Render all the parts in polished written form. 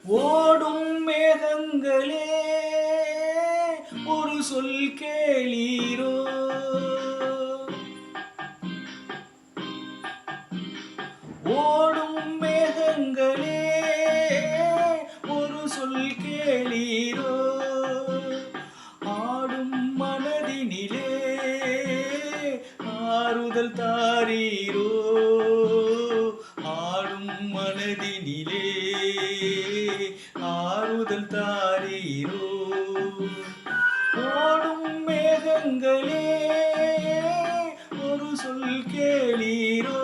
ஓடும் மேகங்களே ஒரு சொல் கேளீரோ, ஓடும் மேகங்களே ஒரு சொல் கேளீரோ, ஆடும் மனதினிலே ஆறுதல் தாரீரோ, ஆடும் மனதினிலே ஆறுதல் தாரீரோ, ஓடும் மேகங்களே ஒரு சொல் கேளீரோ.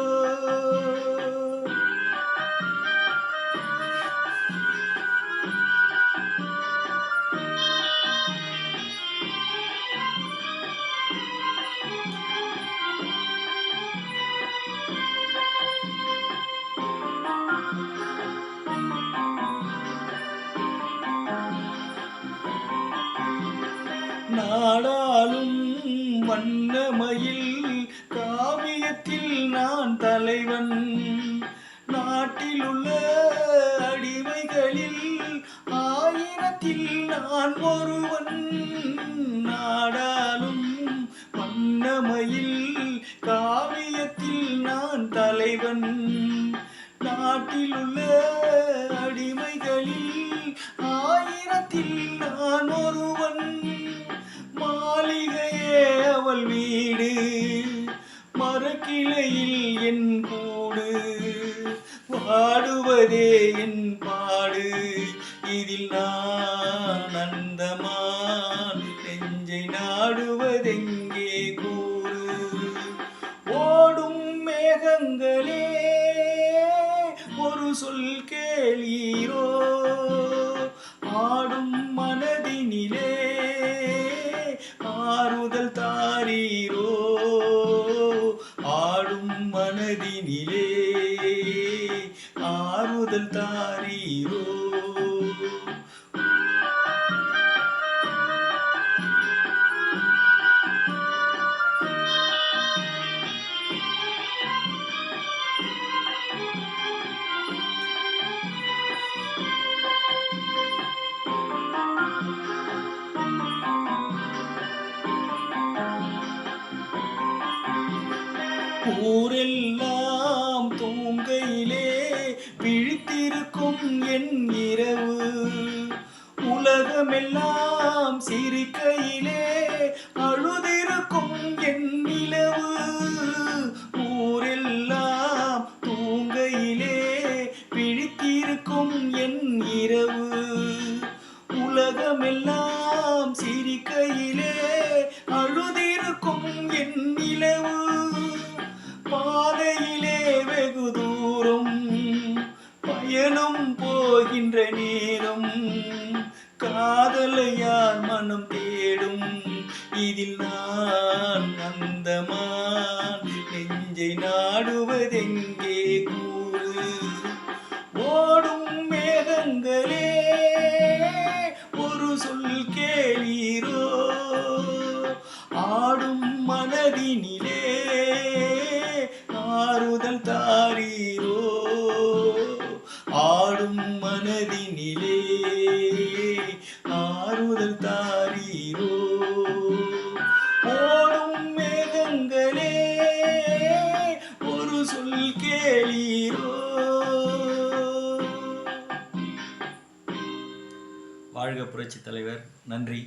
நாடாளும் வண்ணமயில் காவியத்தில் நான் தலைவன், நாட்டிலுள்ள அடிமைகளில் ஆயிரத்தில் நான் ஒருவன். நாடாளும் வண்ணமயில் காவியத்தில் நான் தலைவன், நாட்டிலுள்ள அடிமைகளில் ஆயிரத்தில் நான் ஒருவன். மாளிகையே அவள் வீடு, மரக்கிளையில் என் கூடு, வாடுவதே என் பாடு, இதில் நான் அந்தமான் நெஞ்சை நாடுவதெங்கே கூறு. ஓடும் மேகங்களே ஒரு சொல் கேளீரோ, ஆடும் மனதினிலே ஆறுதல் தாரீரோ, ஆடும் மனதினிலே ஆறுதல் தாரீரோ. ஊரெல்லாம் தூங்கையிலே விழித்திருக்கும் என் இரவு, உலகமெல்லாம் சிரிக்கையிலே அழுதிருக்கும் என் நிலவு. ஊரெல்லாம் தூங்கையிலே விழித்திருக்கும் என் இரவு, உலகமெல்லாம் சிரிக்கையிலே அழுதிருக்கும் என் நிலவு. பாதையிலே வெகு தூரம் பயணம் போகின்ற நேரம், காதலையார் மனம் தேடும், இதில் நான் அந்தமான் நெஞ்சை நாடுவதெங்கே கூறு. ஓடும் மேகங்களே ஒரு சொல் கேளீரோ, ஆடும் மனதினிலே ஆறுதல் தாரீரோ, ஆடும் மனதினிலே ஆறுதல் தாரீரோ. ஓடும் மேகங்களே ஒரு சொல் கேளீரோ. வாழ்க புரட்சித் தலைவர். நன்றி.